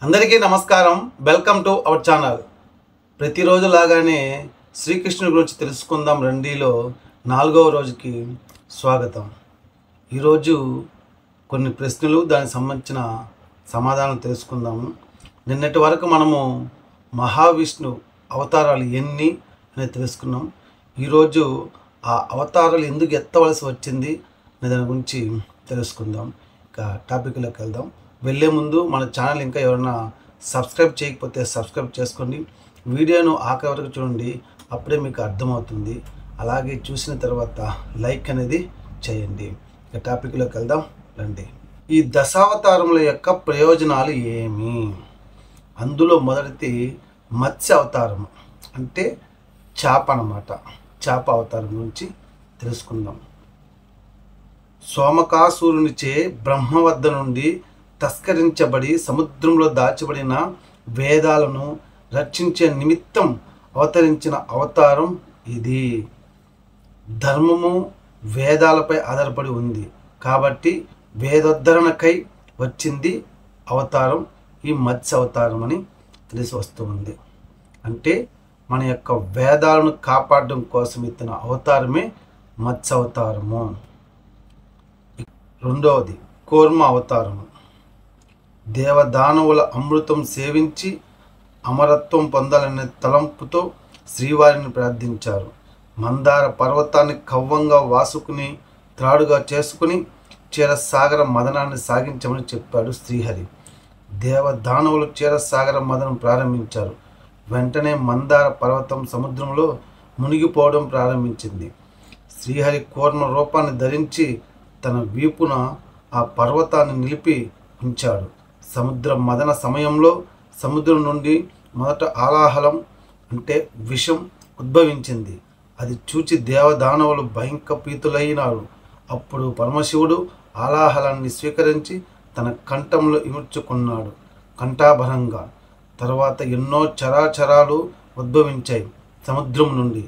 అందరికీ నమస్కారం. Welcome to our channel. ప్రతిరోజు లాగానే శ్రీకృష్ణుడి గురించి తెలుసుకుందాం రండిలో 4వ రోజుకి స్వాగతం. ఈరోజు కొన్ని ప్రశ్నలు దానికి సంబంధించిన సమాధానం తెలుసుకుందాము. నిన్నటి వరకు మనము మహావిష్ణు అవతారాలు ఎన్ని అనేది తెలుసుకున్నాం. ఈరోజు ఆ అవతారాలు ఎందుకు ఎత్తవలసి వచ్చింది అనే దాని గురించి తెలుసుకుందాం. ఇక టాపిక్లోకి వెళ్దాం. వెళ్ళే ముందు మన ఛానల్ ఇంకా ఎవరైనా సబ్స్క్రైబ్ చేయకపోతే సబ్స్క్రైబ్ చేసుకోండి. వీడియోను ఆఖరి వరకు చూడండి, అప్పుడే మీకు అర్థమవుతుంది. అలాగే చూసిన తర్వాత లైక్ అనేది చేయండి. ఇక టాపిక్లోకి వెళ్దాం రండి. ఈ దశావతారముల యొక్క ప్రయోజనాలు ఏమి? అందులో మొదటిది మత్స్య అవతారం, అంటే చేప అన్నమాట. చేప అవతారం గురించి తెలుసుకుందాం. సోమకాసురునిచే బ్రహ్మ వద్ద నుండి తస్కరించబడి సముద్రంలో దాచబడిన వేదాలను రక్షించే నిమిత్తం అవతరించిన అవతారం ఇది. ధర్మము వేదాలపై ఆధారపడి ఉంది కాబట్టి వేదోద్ధరణకై వచ్చింది అవతారం ఈ మత్స్య అవతారం అని తెలిసి వస్తుంది. అంటే మన యొక్క వేదాలను కాపాడడం కోసం ఎత్తిన అవతారమే మత్స్య అవతారము. రెండవది కూర్మ అవతారము. దేవదానవుల అమృతం సేవించి అమరత్వం పొందాలనే తలంపుతో శ్రీవారిని ప్రార్థించారు. మందార పర్వతాన్ని కవ్వంగా వాసుకుని త్రాడుగా చేసుకుని క్షీరసాగర మదనాన్ని సాగించమని చెప్పాడు శ్రీహరి. దేవదానవులు క్షీరసాగర మదనం ప్రారంభించారు. వెంటనే మందార పర్వతం సముద్రంలో మునిగిపోవడం ప్రారంభించింది. శ్రీహరి కూర్మ రూపాన్ని ధరించి తన వీపున ఆ పర్వతాన్ని నిలిపి ఉంచాడు. సముద్ర మదన సమయంలో సముద్రం నుండి మొదట ఆలాహలం అంటే విషం ఉద్భవించింది. అది చూచి దేవదానవులు భయంకరీతులైనారు. అప్పుడు పరమశివుడు ఆలాహలాన్ని స్వీకరించి తన కంఠంలో ఇముడ్చుకున్నాడు కంఠాభరంగా. తర్వాత ఎన్నో చరాచరాలు ఉద్భవించాయి సముద్రం నుండి.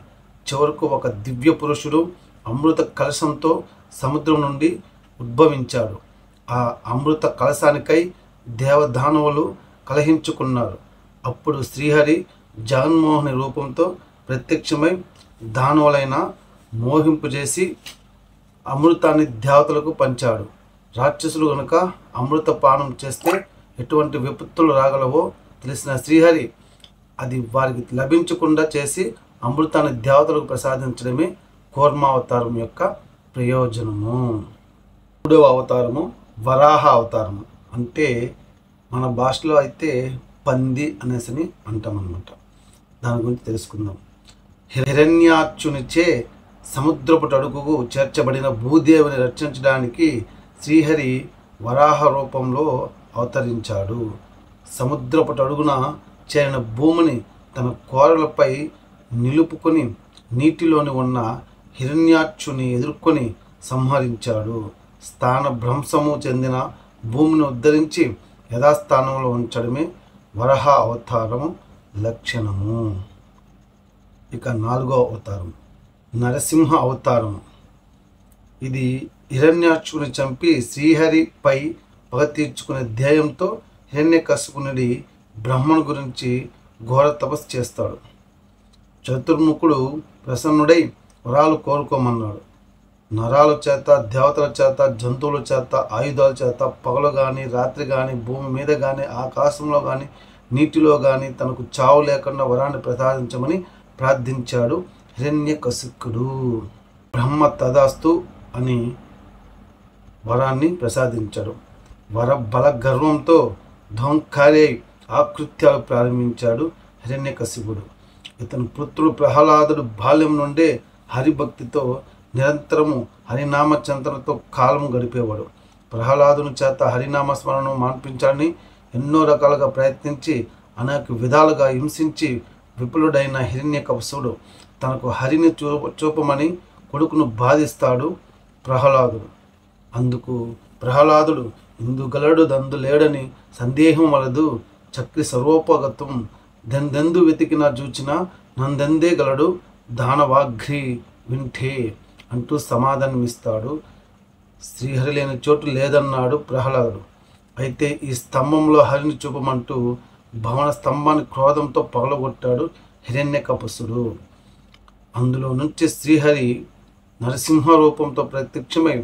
చివరకు ఒక దివ్య పురుషుడు అమృత కలశంతో సముద్రం నుండి ఉద్భవించాడు. ఆ అమృత కలశానికై దేవదానవులు కలహించుకున్నారు. అప్పుడు శ్రీహరి జగన్మోహని రూపంతో ప్రత్యక్షమై దానవులైన మోహింపు చేసి అమృతాన్ని దేవతలకు పంచాడు. రాక్షసులు కనుక అమృత పానం చేస్తే ఎటువంటి విపత్తులు రాగలవో తెలిసిన శ్రీహరి అది వారికి లభించకుండా చేసి అమృతాన్ని దేవతలకు ప్రసాదించడమే కూర్మావతారం యొక్క ప్రయోజనము. మూడవ అవతారము వరాహ అవతారము, అంటే మన భాషలో అయితే పంది అనేసి అంటామన్నమాట. దాని గురించి తెలుసుకుందాం. హిరణ్యాక్షునిచే సముద్రపు అడుగుకు చేర్చబడిన భూదేవిని రక్షించడానికి శ్రీహరి వరాహ రూపంలో అవతరించాడు. సముద్రపు అడుగున చేరిన భూమిని తన కోరలపై నిలుపుకొని నీటిలోని ఉన్న హిరణ్యాక్షుని ఎదుర్కొని సంహరించాడు. స్థాన భ్రంశము చెందిన భూమిని ఉద్ధరించి యథాస్థానంలో ఉంచడమే వరాహ అవతారము లక్షణము. ఇక 4వ అవతారం నరసింహ అవతారము. ఇది హిరణ్యాక్షుని చంపి శ్రీహరిపై పగ తీర్చుకునే ధ్యేయంతో హిరణ్యకశిపునుడి బ్రహ్మను గురించి ఘోర తపస్సు చేస్తాడు. చతుర్ముఖుడు ప్రసన్నుడై వరాలు కోరుకోమన్నాడు. నరాల చేత, దేవతల చేత, జంతువుల చేత, ఆయుధాల చేత పగలు కానీ రాత్రి కానీ భూమి మీద కానీ ఆకాశంలో కానీ నీటిలో కానీ తనకు చావు లేకుండా వరాన్ని ప్రసాదించమని ప్రార్థించాడు హిరణ్యకశిపుడు. బ్రహ్మ తదాస్తు అని వరాన్ని ప్రసాదించాడు. వర బల గర్వంతో ధోంకారే ఆకృత్యాలు ప్రారంభించాడు హిరణ్యకశిపుడు. ఇతని పుత్రుడు ప్రహ్లాదుడు బాల్యం నుండే హరిభక్తితో నిరంతరము హరినామ చింతనతో కాలం గడిపేవాడు. ప్రహ్లాదుని చేత హరినామ స్మరణను మాన్పించాలని ఎన్నో రకాలుగా ప్రయత్నించి అనేక విధాలుగా హింసించి విపులుడైన హిరణ్యకశిపుడు తనకు హరిని చూపమని కొడుకును బాధిస్తాడు ప్రహ్లాదుడు. అందుకు ప్రహ్లాదుడు ఇందుగలడు దందు లేడని సందేహం వలదు, చక్రి సర్వోపగతం దెందెందు వెతికినా చూచినా నందెందే గలడు దానవాఘ్రి వింటే అంటూ సమాధానమిస్తాడు. శ్రీహరి లేని చోటు లేదన్నాడు ప్రహ్లాదుడు. అయితే ఈ స్తంభంలో హరిని చూపమంటూ భవన స్తంభాన్ని క్రోధంతో పగలగొట్టాడు హిరణ్యకపుసుడు. అందులో నుంచి శ్రీహరి నరసింహ రూపంతో ప్రత్యక్షమై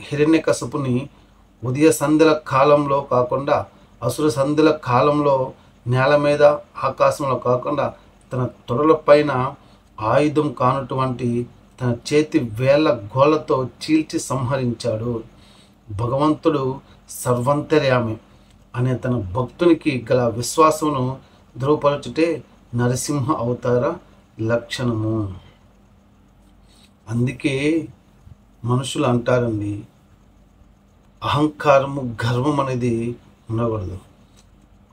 హిరణ్యకశపుని ఉదయ సంధ్యల కాలంలో కాకుండా అసుర సంధ్యల కాలంలో నేల మీద ఆకాశంలో కాకుండా తన తొడలపైన ఆయుధం కానటువంటి తన చేతి వేళ్ల గోళ్లతో చీల్చి సంహరించాడు. భగవంతుడు సర్వంతర్యామి అనే తన భక్తునికి గల విశ్వాసమును ధృవపరచుటే నరసింహ అవతార లక్షణము. అందుకే మనుషులు అంటారండి, అహంకారము గర్వం అనేది ఉండకూడదు.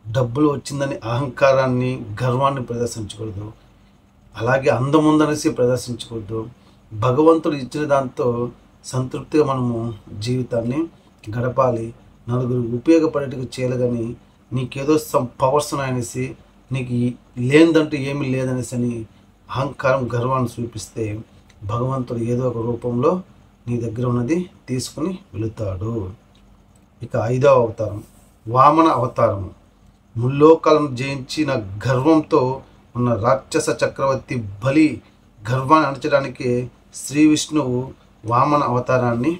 డబ్బులు వచ్చిందని అహంకారాన్ని గర్వాన్ని ప్రదర్శించకూడదు. అలాగే అందం ఉందనేసి ప్రదర్శించకూడదు. భగవంతుడు ఇచ్చిన దాంతో సంతృప్తిగా మనము జీవితాన్ని గడపాలి. నలుగురు ఉపయోగపడేట్టుగా చేయాలి. కానీ నీకేదో సమ్ పవర్స్ ఉన్నాయనేసి, నీకు లేనిదంటూ ఏమీ లేదనేసి అని అహంకారం గర్వాన్ని చూపిస్తే భగవంతుడు ఏదో ఒక రూపంలో నీ దగ్గర ఉన్నది తీసుకుని వెళుతాడు. ఇక 5వ అవతారం వామన అవతారము. ముల్లోకాలను జయించిన గర్వంతో ఉన్న రాక్షస చక్రవర్తి బలి గర్వాన్ని అణచడానికి శ్రీ విష్ణువు వామన అవతారాన్ని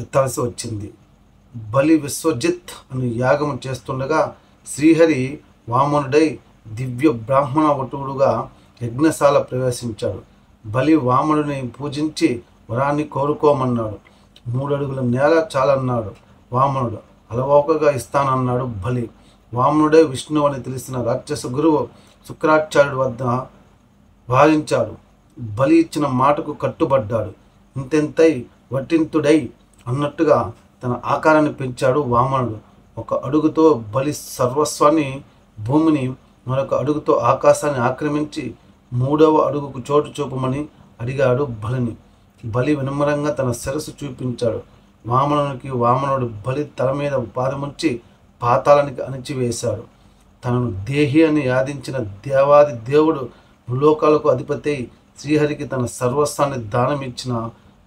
ఎత్తాల్సి వచ్చింది. బలి విశ్వజిత్ అని యాగం చేస్తుండగా శ్రీహరి వామనుడై దివ్య బ్రాహ్మణ వటుడుగా యజ్ఞశాల ప్రవేశించాడు. బలి వామనుడిని పూజించి వరాన్ని కోరుకోమన్నాడు. 3 అడుగుల నేల చాలన్నాడు వామనుడు. అలవోకగా ఇస్తానన్నాడు బలి. వామనుడే విష్ణువు అని తెలిసిన రాక్షస గురువు శుక్రాచార్యుడి వద్ద వాదించాడు. బలి ఇచ్చిన మాటకు కట్టుబడ్డాడు. ఇంతెంతై వట్టింతుడై అన్నట్టుగా తన ఆకారాన్ని పెంచాడు వామనుడు. 1 అడుగుతో బలి సర్వస్వాన్ని భూమిని, మరొక అడుగుతో ఆకాశాన్ని ఆక్రమించి 3వ అడుగుకు చోటు చూపమని అడిగాడు బలిని. బలి వినమ్రంగా తన శిరస్సు చూపించాడు. వామనుడు బలి తల మీద పాదముంచి పాతాళానికి అణిచివేశాడు. తనను దేహి అని యాదించిన దేవాది దేవుడు లోకాలకు అధిపతి శ్రీహరికి తన సర్వస్వాన్ని దానం ఇచ్చిన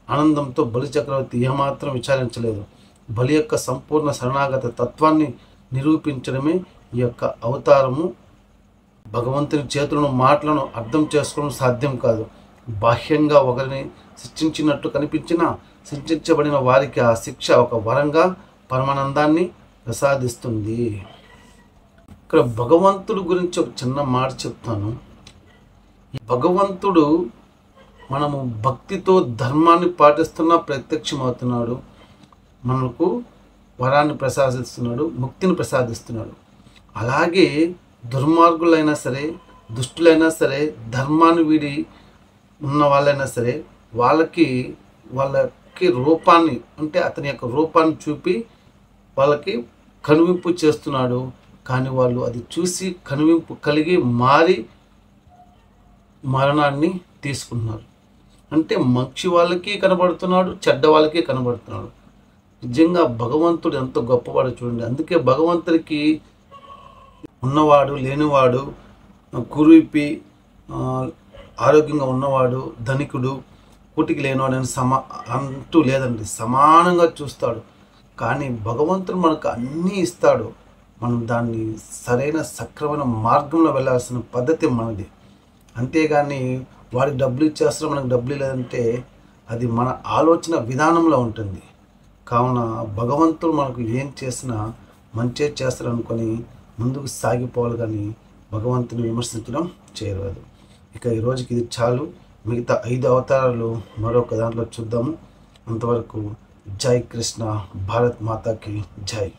ఆనందంతో బలి చక్రవర్తి ఏమాత్రం విచారించలేదు. బలి యొక్క సంపూర్ణ శరణాగత తత్వాన్ని నిరూపించడమే ఈ యొక్క అవతారము. భగవంతుని చేతులను మాటలను అర్థం చేసుకోవడం సాధ్యం కాదు. బాహ్యంగా ఒకరిని శిక్షించినట్టు కనిపించినా శిక్షించబడిన వారికి ఆ శిక్ష ఒక వరంగా పరమానందాన్ని ప్రసాదిస్తుంది. ఇక్కడ భగవంతుడు గురించి ఒక చిన్న మాట చెప్తాను. భగవంతుడు మనము భక్తితో ధర్మాన్ని పాటిస్తున్నా ప్రత్యక్షమవుతున్నాడు. మనకు వరాన్ని ప్రసాదిస్తున్నాడు, ముక్తిని ప్రసాదిస్తున్నాడు. అలాగే దుర్మార్గులైనా సరే, దుష్టులైనా సరే, ధర్మాన్ని వీడి ఉన్న వాళ్ళైనా సరే వాళ్ళకి రూపాన్ని, అంటే అతని యొక్క రూపాన్ని చూపి వాళ్ళకి కనువింపు చేస్తున్నాడు. కానీ వాళ్ళు అది చూసి కనువింపు కలిగి మారి మరణాన్ని తీసుకున్నారు. అంటే మంచి వాళ్ళకి కనబడుతున్నాడు, చెడ్డ వాళ్ళకి కనబడుతున్నాడు. నిజంగా భగవంతుడు ఎంత గొప్పవాడు చూడండి. అందుకే భగవంతుడికి ఉన్నవాడు, లేనివాడు, కురిపి ఆరోగ్యంగా ఉన్నవాడు, ధనికుడు, కూటికి లేనివాడు అని అంటూ లేదండి. సమానంగా చూస్తాడు. కానీ భగవంతుడు మనకు అన్నీ ఇస్తాడు. మనం దాన్ని సరైన సక్రమైన మార్గంలో వెళ్ళాల్సిన పద్ధతి మనది. అంతేగాని వాడికి డబ్బులు ఇచ్చేస్తాడు, మనకు డబ్బులు లేదంటే అది మన ఆలోచన విధానంలో ఉంటుంది. కావున భగవంతుడు మనకు ఏం చేసినా మంచి చేస్తాడు అనుకొని ముందుకు సాగిపోవాలి. కానీ భగవంతుని విమర్శించడం చేయరాదు. ఇక ఈ రోజుకి ఇది చాలు. మిగతా 5 అవతారాలు మరొక దాంట్లో చూద్దాము. అంతవరకు జై కృష్ణ, భారత్ మాతాకి జై.